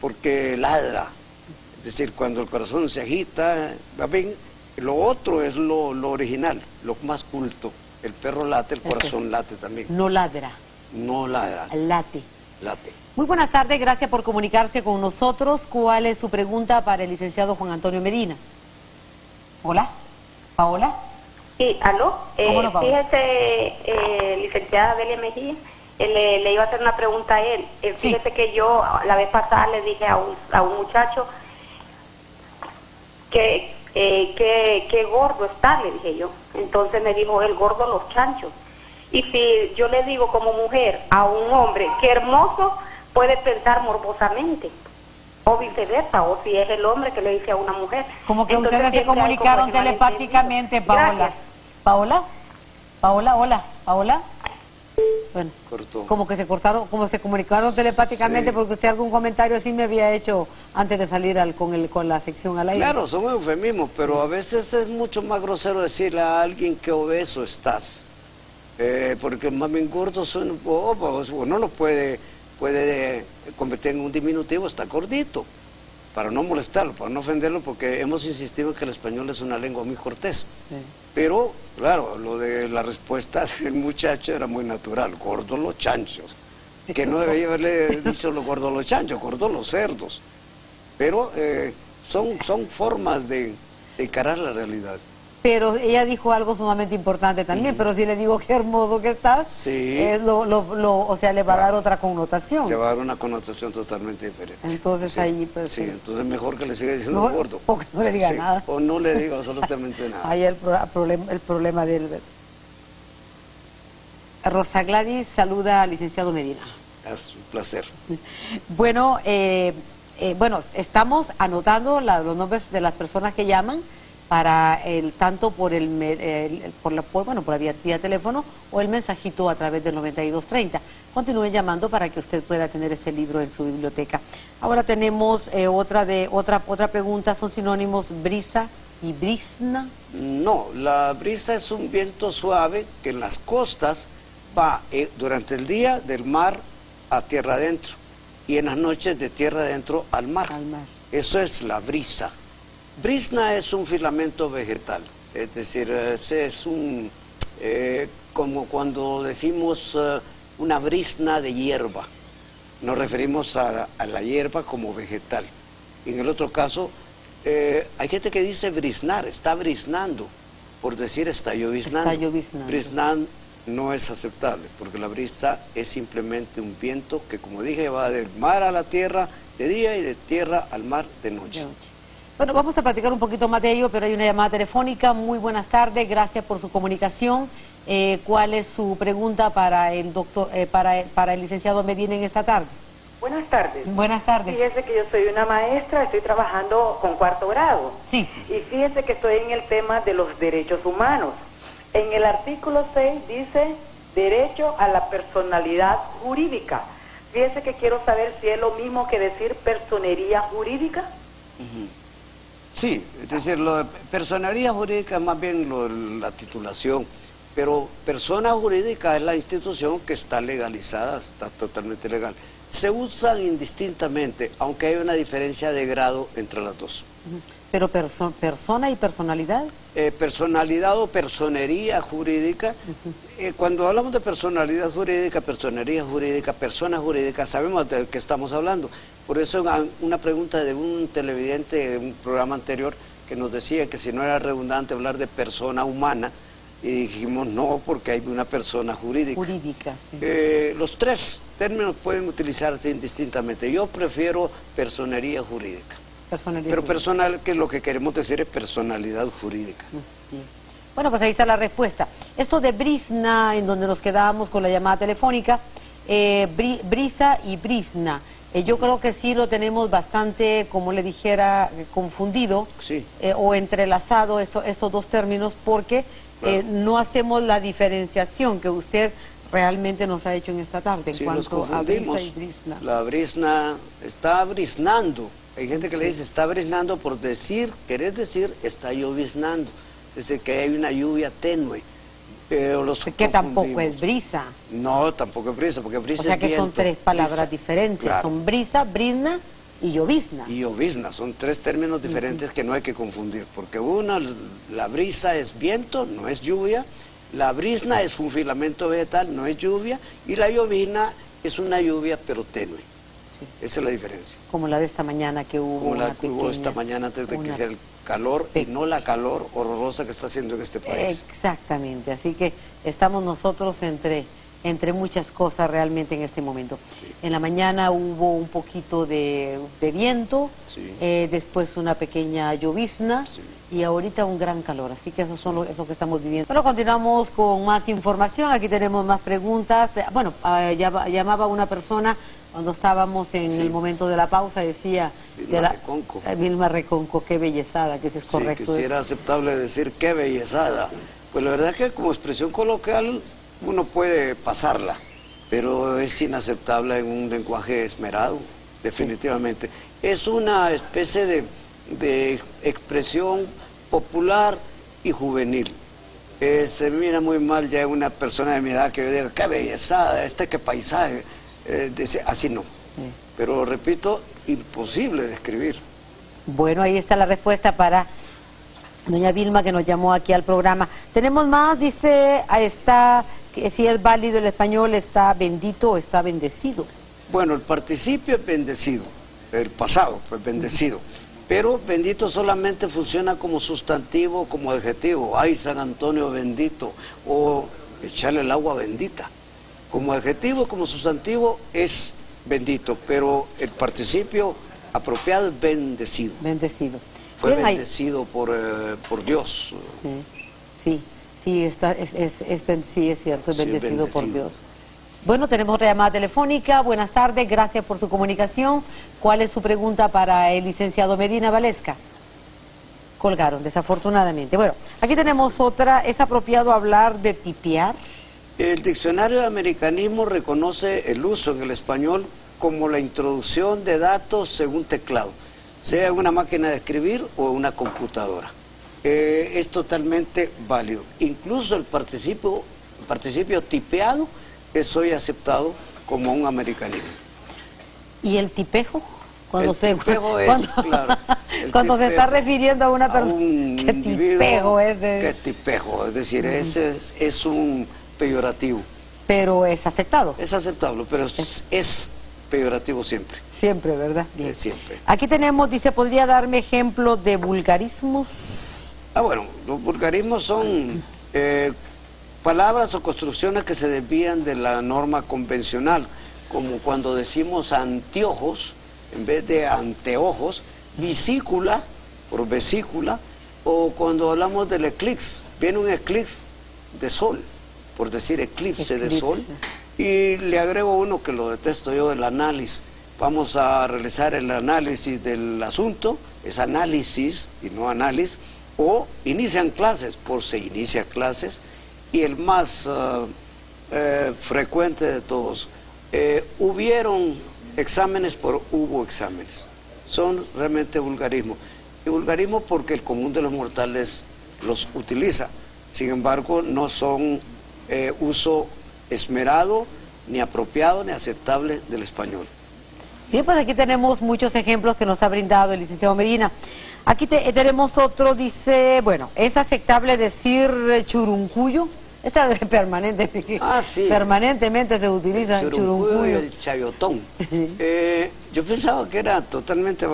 porque ladra. Es decir, cuando el corazón se agita, ¿va bien? Lo otro es lo original, lo más culto. El perro late, el corazón late también. No ladra. No ladra. Late. Late. Muy buenas tardes, gracias por comunicarse con nosotros. ¿Cuál es su pregunta para el licenciado Juan Antonio Medina? Hola, Paola. Sí, aló. ¿Cómo no, Paola? Fíjese, licenciada Delia Mejía, le iba a hacer una pregunta a él. Fíjese que yo la vez pasada le dije a un muchacho que gordo está, le dije yo. Entonces me dijo, el gordo los chanchos. Y si yo le digo como mujer a un hombre que hermoso, puede pensar morbosamente. O viceversa, o si es el hombre que le dice a una mujer. Como que Entonces, ustedes se comunicaron telepáticamente, Paola. Gracias. Paola, Paola, hola, Paola. Bueno, Cortó. como que se cortaron, como se comunicaron telepáticamente, Sí. porque usted algún comentario así me había hecho antes de salir con la sección al aire. Claro, son eufemismos, pero a veces es mucho más grosero decirle a alguien que obeso estás. Porque más bien gordo suena, uno lo puede convertir en un diminutivo, está gordito, para no molestarlo, para no ofenderlo, porque hemos insistido en que el español es una lengua muy cortés. Sí. Pero, claro, lo de la respuesta del muchacho era muy natural, gordos los chanchos, que no debería haberle dicho los gordos los chanchos, gordos los cerdos. Pero son formas de encarar la realidad. Pero ella dijo algo sumamente importante también, pero si le digo qué hermoso que estás, Sí. o sea, le va a dar otra connotación. Le va a dar una connotación totalmente diferente. Entonces Sí, ahí, pues sí, entonces mejor que le siga diciendo Mejor, gordo. o que no le diga Sí, nada. o no le diga absolutamente nada. Ahí el problema del... Rosa Gladys saluda al licenciado Medina. Es un placer. Bueno, bueno, estamos anotando los nombres de las personas que llaman para tanto por por la vía teléfono o el mensajito a través del 9230. Continúen llamando para que usted pueda tener ese libro en su biblioteca. Ahora tenemos otra pregunta, ¿son sinónimos brisa y brisna? No, la brisa es un viento suave que en las costas va durante el día del mar a tierra adentro y en las noches de tierra adentro al mar. Eso es la brisa. Brisna es un filamento vegetal, es decir, es como cuando decimos una brisna de hierba, nos referimos a la hierba como vegetal. En el otro caso, hay gente que dice brisnar, está briznando, por decir está lloviznando. Está lloviznando. Brisnar no es aceptable, porque la brisa es simplemente un viento que, como dije, va del mar a la tierra de día y de tierra al mar de noche. Bueno, vamos a platicar un poquito más de ello, pero hay una llamada telefónica. Muy buenas tardes, gracias por su comunicación. ¿Cuál es su pregunta para el doctor, para el licenciado Medina en esta tarde? Buenas tardes. Buenas tardes. Fíjese que yo soy una maestra, estoy trabajando con cuarto grado. Sí. Y fíjese que estoy en el tema de los derechos humanos. En el artículo 6 dice derecho a la personalidad jurídica. Fíjese que quiero saber si es lo mismo que decir personería jurídica. Sí, es decir, personería jurídica es más bien la titulación, pero persona jurídica es la institución que está legalizada, está totalmente legal. Se usan indistintamente, aunque hay una diferencia de grado entre las dos. ¿Pero persona y personalidad? Personalidad o personería jurídica. Cuando hablamos de personalidad jurídica, personería jurídica, persona jurídica, sabemos de qué estamos hablando. Por eso una pregunta de un televidente de un programa anterior que nos decía que si no era redundante hablar de persona humana, y dijimos no, porque hay una persona jurídica. Jurídica, sí. Los tres términos pueden utilizarse indistintamente. Yo prefiero personería jurídica. Pero personal, que lo que queremos decir es personalidad jurídica. Bien. Bueno, pues ahí está la respuesta. Esto de brisna, en donde nos quedábamos con la llamada telefónica, brisa y brisna, yo creo que sí lo tenemos bastante, como le dijera, confundido, sí. O entrelazado estos dos términos, porque claro, no hacemos la diferenciación que usted realmente nos ha hecho en esta tarde en cuanto a brisa y brisna. La brisna está briznando. Hay gente que le dice está briznando por querer decir está lloviznando. Es decir, que hay una lluvia tenue. Pero que tampoco es brisa. No, tampoco es brisa, porque brisa o sea es que viento. Son tres palabras diferentes. Claro. Son brisa, brisna y llovizna. Y llovizna, son tres términos diferentes que no hay que confundir, porque la brisa es viento, no es lluvia, la brisna es un filamento vegetal, no es lluvia, y la llovizna es una lluvia pero tenue. Esa es la diferencia. Como la de esta mañana que hubo. Como la que hubo esta mañana antes de que hiciera el calor y no la calor horrorosa que está haciendo en este país. Exactamente, así que estamos nosotros entre muchas cosas realmente en este momento. Sí. En la mañana hubo un poquito de viento, sí. Después una pequeña llovizna, sí. Y ahorita un gran calor, así que eso son eso que estamos viviendo. Bueno, continuamos con más información, aquí tenemos más preguntas. Bueno, llamaba una persona cuando estábamos en el momento de la pausa, decía... Vilma Reconco, qué bellezada, que eso es correcto. Sí, que si era aceptable decir qué bellezada. Pues la verdad es que como expresión coloquial uno puede pasarla, pero es inaceptable en un lenguaje esmerado, definitivamente. Sí. Es una especie de expresión popular y juvenil. Se mira muy mal ya una persona de mi edad que yo diga, qué bellezada, qué paisaje. Así no. Sí. Pero repito, imposible de escribir. Bueno, ahí está la respuesta para doña Vilma, que nos llamó aquí al programa. Tenemos más, dice, está, que si es válido el español, está bendito o está bendecido. Bueno, el participio es bendecido, el pasado pues bendecido, pero bendito solamente funciona como sustantivo, como adjetivo. Ay, San Antonio bendito, o echarle el agua bendita. Como adjetivo, como sustantivo es bendito, pero el participio apropiado es bendecido. Bendecido. Fue bien, bendecido por Dios. Sí, es cierto, es bendecido por Dios. Bueno, tenemos otra llamada telefónica. Buenas tardes, gracias por su comunicación. ¿Cuál es su pregunta para el licenciado Medina Valesca? Colgaron, desafortunadamente. Bueno, aquí tenemos otra. ¿Es apropiado hablar de tipear? El diccionario de americanismo reconoce el uso en el español como la introducción de datos según teclado, sea en una máquina de escribir o en una computadora. Es totalmente válido. Incluso el participio tipeado es hoy aceptado como un americanismo. ¿Y el tipejo? Cuando se está refiriendo a una persona, ¿qué tipejo es? ¿Qué tipejo? Es decir, ese es un peyorativo. Pero es aceptado. Es aceptable, pero es peyorativo siempre. Siempre, ¿verdad? Bien. Siempre. Aquí tenemos, dice, ¿podría darme ejemplo de vulgarismos? Bueno, los vulgarismos son palabras o construcciones que se desvían de la norma convencional, como cuando decimos anteojos en vez de anteojos, vesícula por vesícula, o cuando hablamos del eclipse, viene un eclipse de sol, por decir eclipse de sol, y le agrego uno que lo detesto yo, el análisis. Vamos a realizar el análisis del asunto, es análisis y no análisis, o inician clases, por se inicia clases, y el más frecuente de todos, hubieron exámenes por hubo exámenes. Son realmente vulgarismo. Y vulgarismo porque el común de los mortales los utiliza, sin embargo no son uso esmerado, ni apropiado, ni aceptable del español. Bien, pues aquí tenemos muchos ejemplos que nos ha brindado el licenciado Medina. Aquí tenemos otro, dice, bueno, ¿es aceptable decir churuncuyo? Esta es permanente, sí. Permanentemente se utiliza el churuncuyo. Y el chayotón. Yo pensaba que era totalmente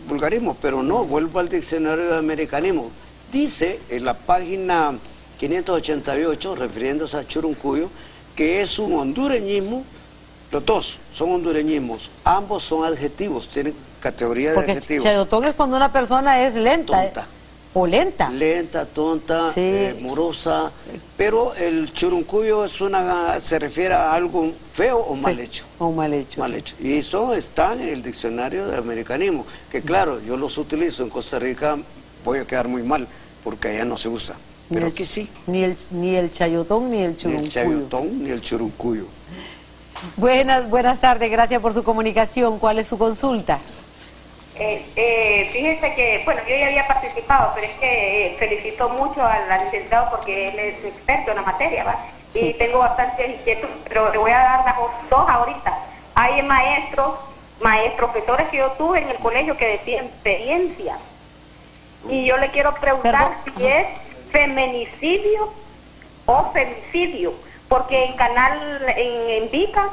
vulgarismo, pero no, vuelvo al diccionario de americanismo. Dice en la página 588, refiriéndose a churuncuyo, que es un hondureñismo. Los dos son hondureñismos, ambos son adjetivos, tienen categoría de adjetivos. Porque chayotón es cuando una persona es lenta. Tonta. O lenta. Lenta, tonta, sí. Morosa, pero el churuncuyo se refiere a algo feo o mal hecho. O mal hecho. Mal hecho. Y eso está en el diccionario de americanismo, que claro, yo los utilizo en Costa Rica, voy a quedar muy mal, porque allá no se usa. Pero aquí sí. Ni el chayotón ni el churuncuyo. Ni el chayotón ni el churuncuyo. Buenas tardes, gracias por su comunicación. ¿Cuál es su consulta? Fíjese que, bueno, yo ya había participado, pero es que felicito mucho al licenciado porque él es experto en la materia, ¿va? Sí. Y tengo bastantes inquietudes, pero le voy a dar las dos ahorita. Hay maestros profesores que yo tuve en el colegio que decían experiencias. Y yo le quiero preguntar si es feminicidio o femicidio, porque en Vica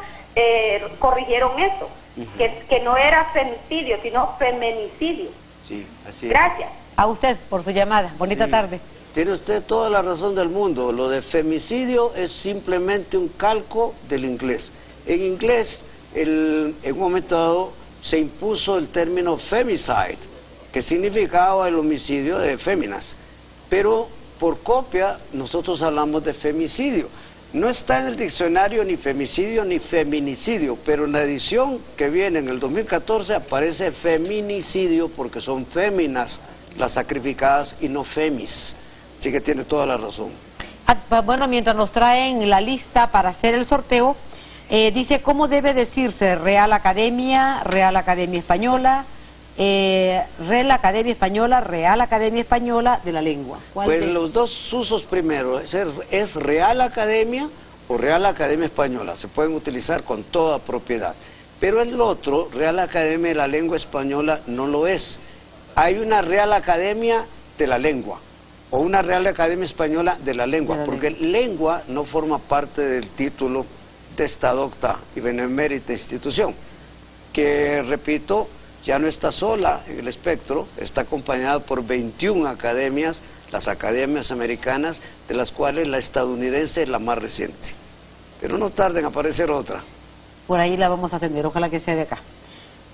corrigieron eso, que no era femicidio, sino feminicidio. Sí, así es. Gracias. A usted por su llamada. Bonita tarde. Tiene usted toda la razón del mundo. Lo de femicidio es simplemente un calco del inglés. En inglés, en un momento dado, se impuso el término femicide, que significaba el homicidio de féminas. Pero por copia, nosotros hablamos de femicidio. No está en el diccionario ni femicidio ni feminicidio, pero en la edición que viene en el 2014 aparece feminicidio porque son féminas las sacrificadas y no femis. Así que tiene toda la razón. Bueno, mientras nos traen la lista para hacer el sorteo, dice cómo debe decirse Real Academia Española, Real Academia Española de la Lengua. Pues los dos usos primero, es Real Academia o Real Academia Española, se pueden utilizar con toda propiedad. Pero el otro, Real Academia de la Lengua Española, no lo es. Hay una Real Academia de la Lengua o una Real Academia Española de la Lengua, porque lengua no forma parte del título de esta docta y benemérita institución, que, repito, ya no está sola en el espectro, está acompañada por 21 academias, las academias americanas, de las cuales la estadounidense es la más reciente. Pero no tarda en aparecer otra. Por ahí la vamos a atender, ojalá que sea de acá.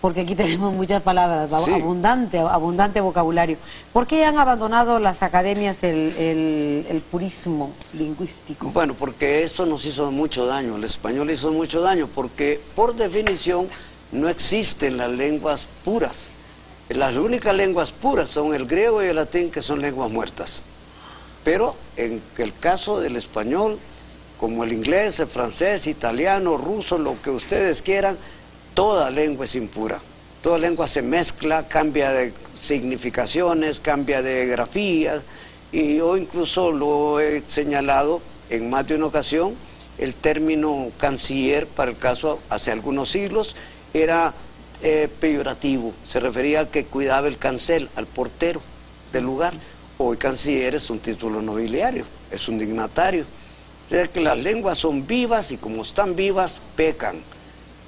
Porque aquí tenemos muchas palabras, sí, abundante vocabulario. ¿Por qué han abandonado las academias el purismo lingüístico? Bueno, porque eso nos hizo mucho daño, el español hizo mucho daño, porque por definición no existen las lenguas puras. Las únicas lenguas puras son el griego y el latín, que son lenguas muertas. Pero en el caso del español, como el inglés, el francés, italiano, ruso, lo que ustedes quieran, toda lengua es impura. Toda lengua se mezcla, cambia de significaciones, cambia de grafías, y yo incluso lo he señalado en más de una ocasión. El término canciller, para el caso hace algunos siglos, era peyorativo, se refería al que cuidaba el cancel, al portero del lugar. Hoy canciller es un título nobiliario, es un dignatario. O sea que las lenguas son vivas y como están vivas, pecan.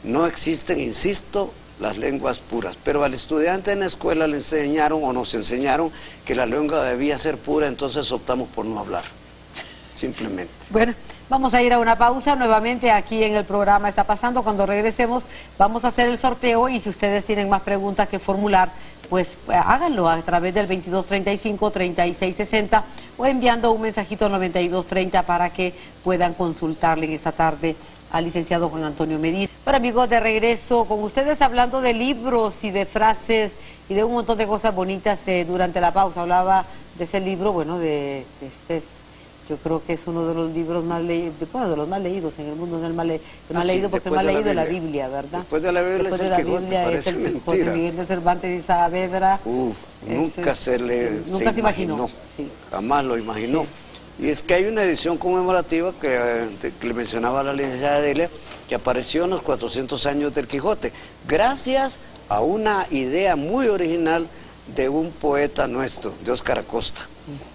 No existen, insisto, las lenguas puras, pero al estudiante en la escuela le enseñaron o nos enseñaron que la lengua debía ser pura, entonces optamos por no hablar, simplemente. Bueno, vamos a ir a una pausa nuevamente aquí en el programa Está Pasando. Cuando regresemos vamos a hacer el sorteo y si ustedes tienen más preguntas que formular, pues háganlo a través del 2235-3660 o enviando un mensajito al 9230 para que puedan consultarle en esta tarde al licenciado Juan Antonio Medina. Bueno, amigos, de regreso con ustedes hablando de libros y de frases y de un montón de cosas bonitas. Durante la pausa hablaba de ese libro, bueno, de yo creo que es uno de los libros más leídos, bueno, de los más leídos en el mundo, no el más leído porque el más leído es la Biblia, ¿verdad? Después de la Biblia, después de la Biblia es el Quijote, Miguel de Cervantes y Saavedra. Nunca se imaginó. Sí. Jamás lo imaginó. Sí. Y es que hay una edición conmemorativa que le mencionaba la licenciada Delia, que apareció en los 400 años del Quijote, gracias a una idea muy original de un poeta nuestro, de Óscar Acosta.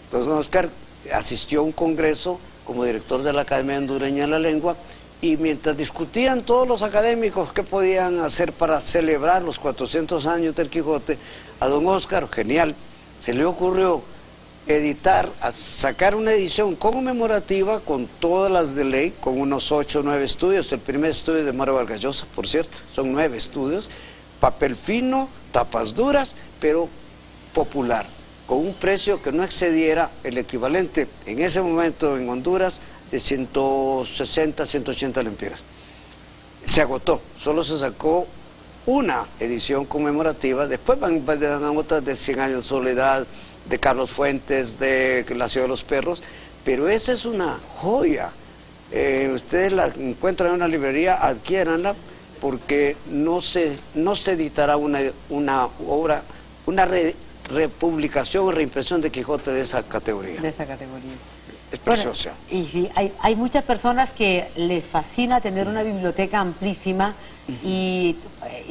Entonces, Óscar asistió a un congreso como director de la Academia Hondureña de la Lengua, y mientras discutían todos los académicos qué podían hacer para celebrar los 400 años del Quijote, a don Óscar, genial, se le ocurrió sacar una edición conmemorativa con todas las de ley, con unos 8 o 9 estudios. El primer estudio de Mario Vargas Llosa, por cierto, son 9 estudios, papel fino, tapas duras, pero popular, con un precio que no excediera el equivalente en ese momento en Honduras de 160, 180 lempiras. Se agotó, solo se sacó una edición conmemorativa, después van otras de 100 años de soledad, de Carlos Fuentes, de La Ciudad de los Perros, pero esa es una joya. Ustedes la encuentran en una librería, adquiéranla, porque no se editará una obra, una republicación o reimpresión de Quijote de esa categoría. De esa categoría. es preciosa. Bueno, y sí, hay muchas personas que les fascina tener una biblioteca amplísima y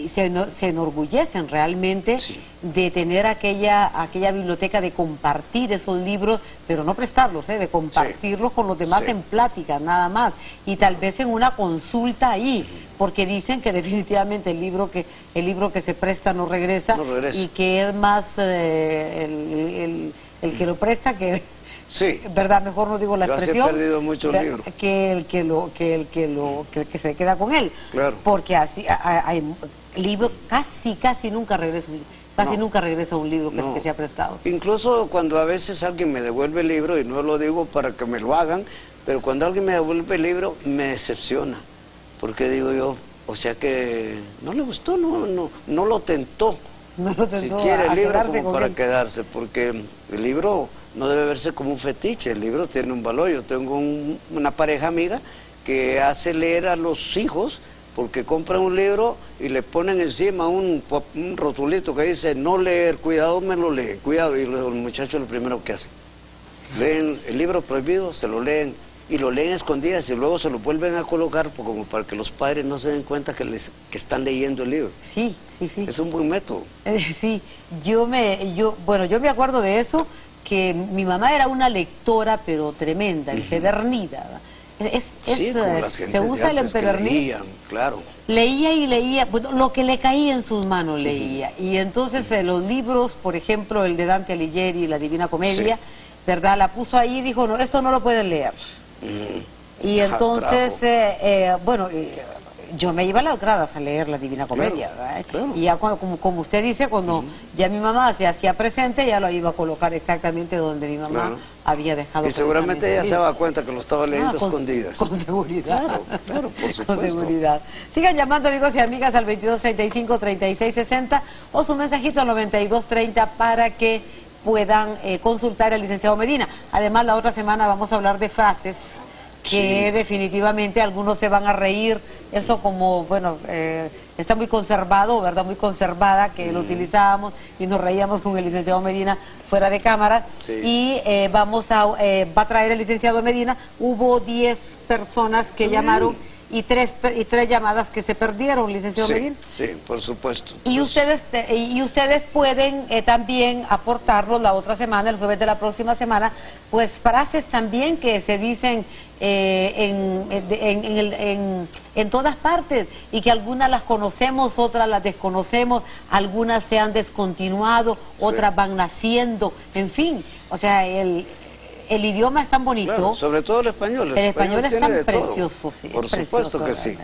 se enorgullecen realmente de tener aquella biblioteca, de compartir esos libros, pero no prestarlos, de compartirlos con los demás en pláticas, nada más, y tal vez en una consulta ahí, porque dicen que definitivamente el libro que se presta no regresa, y que es más el que lo presta que... Sí. ¿Verdad? Mejor no digo la expresión. Yo he perdido muchos libros. Que el que se queda con él. Claro. Porque así hay libros casi nunca regresa nunca regresa un libro que se ha prestado. Incluso cuando a veces alguien me devuelve el libro, y no lo digo para que me lo hagan, pero cuando alguien me devuelve el libro me decepciona, porque digo yo, o sea que no le gustó, no lo tentó. No lo tentó si quiere el libro como para él. quedarse, porque el libro no debe verse como un fetiche, el libro tiene un valor. Yo tengo una pareja amiga que hace leer a los hijos porque compran un libro y le ponen encima un rotulito que dice no leer, cuidado, me lo leen, cuidado, y los muchachos lo primero que hacen, leen el libro prohibido, se lo leen y lo leen a escondidas y luego se lo vuelven a colocar como para que los padres no se den cuenta que están leyendo el libro. Sí. Es un buen método. Sí, yo me acuerdo de eso, que mi mamá era una lectora, pero tremenda, empedernida. Se usa el empedernido. Claro. Leía y leía, bueno, lo que le caía en sus manos leía. Y entonces los libros, por ejemplo, el de Dante Alighieri, La Divina Comedia, ¿verdad? La puso ahí y dijo, no, esto no lo pueden leer. Y entonces, yo me iba a las gradas a leer La Divina Comedia, claro. Y ya como usted dice, cuando ya mi mamá se hacía presente, ya lo iba a colocar exactamente donde mi mamá había dejado. Y seguramente ella se daba cuenta que lo estaba leyendo escondidas. Con seguridad. Claro, por supuesto. Con seguridad. Sigan llamando, amigos y amigas, al 2235-3660 o su mensajito al 9230 para que puedan consultar al licenciado Medina. Además, la otra semana vamos a hablar de frases que definitivamente algunos se van a reír, eso como, bueno, está muy conservado, ¿verdad? Muy conservada, que lo utilizábamos y nos reíamos con el licenciado Medina fuera de cámara. Y va a traer el licenciado Medina. Hubo 10 personas que llamaron y tres llamadas que se perdieron, licenciado Medina. Sí, por supuesto. Y ustedes pueden también aportarnos la otra semana, el jueves de la próxima semana, pues frases también que se dicen en todas partes, y que algunas las conocemos, otras las desconocemos, algunas se han descontinuado, otras van naciendo, en fin, o sea, el idioma es tan bonito. Claro, sobre todo el español. El español es tan precioso, sí. Por supuesto que sí.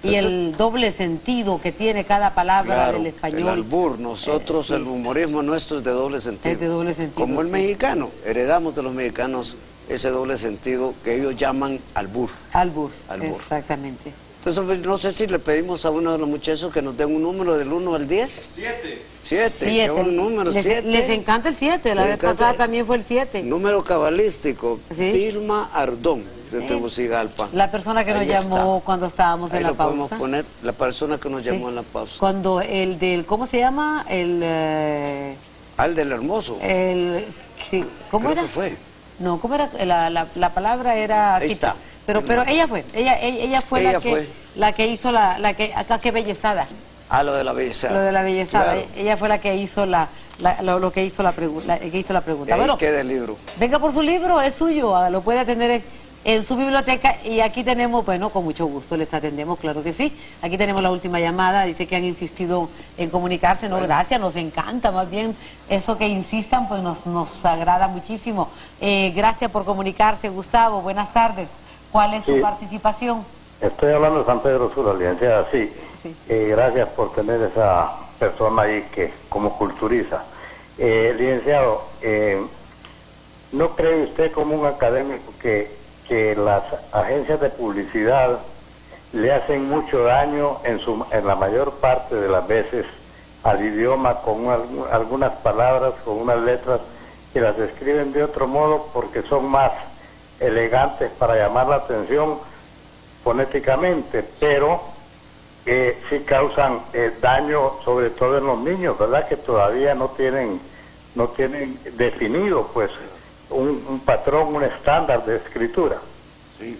Y el doble sentido que tiene cada palabra del español. El albur, nosotros, el humorismo nuestro es de doble sentido. Es de doble sentido. Como el mexicano, heredamos de los mexicanos ese doble sentido que ellos llaman albur. Albur, exactamente. Entonces, no sé si le pedimos a uno de los muchachos que nos den un número del 1 al 10. 7. Qué buen número, 7. Les encanta el 7, la vez pasada también fue el 7. Número cabalístico, Vilma Ardón, de Tegucigalpa. La persona que nos llamó cuando estábamos en la pausa. Podemos poner la persona que nos llamó en la pausa. Cuando el del, ¿cómo se llama? El del Hermoso. ¿Cómo era? ¿Qué fue? No, ¿cómo era? La palabra era... Ahí está. Pero ella fue la que hizo qué bellezada. Lo de la bellezada. Lo de la bellezada. Claro. Ella fue la que hizo lo que hizo la pregunta. Bueno, queda el libro. Venga por su libro, es suyo, lo puede tener en su biblioteca, y aquí tenemos, bueno, con mucho gusto les atendemos, claro que sí. Aquí tenemos la última llamada, dice que han insistido en comunicarse, no, gracias, nos encanta, más bien eso que insistan, pues nos agrada muchísimo. Gracias por comunicarse, Gustavo, buenas tardes. ¿Cuál es su participación? Estoy hablando de San Pedro Sula, licenciada, sí. Gracias por tener esa persona ahí que como culturiza. Licenciado, ¿no cree usted como un académico que las agencias de publicidad le hacen mucho daño en la mayor parte de las veces al idioma, con algunas palabras, con unas letras que las escriben de otro modo porque son más elegantes para llamar la atención fonéticamente, pero sí causan daño sobre todo en los niños, ¿verdad? Que todavía no tienen definido pues un patrón, un estándar de escritura. Sí.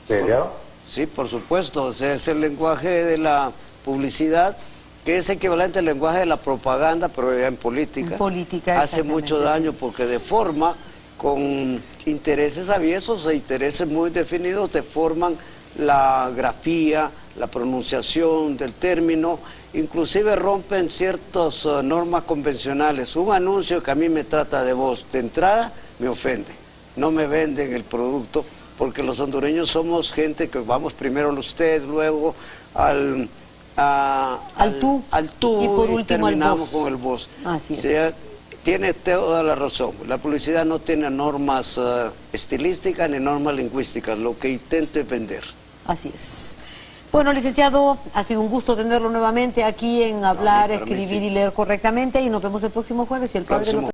¿Verdad? Sí, por supuesto. O sea, es el lenguaje de la publicidad, que es equivalente al lenguaje de la propaganda, pero ya en política. En política, hace mucho daño porque deforma, con intereses aviesos e intereses muy definidos, deforman la grafía, la pronunciación del término, inclusive rompen ciertas normas convencionales. Un anuncio que a mí me trata de voz, de entrada me ofende, no me venden el producto, porque los hondureños somos gente que vamos primero al usted, luego al tú, y por último terminamos al vos. con el vos. Así es. O sea, tiene toda la razón. La publicidad no tiene normas estilísticas ni normas lingüísticas. Lo que intento es vender. Así es. Bueno, licenciado, ha sido un gusto tenerlo nuevamente aquí en Hablar, Escribir y Leer Correctamente, y nos vemos el próximo jueves. Y el padre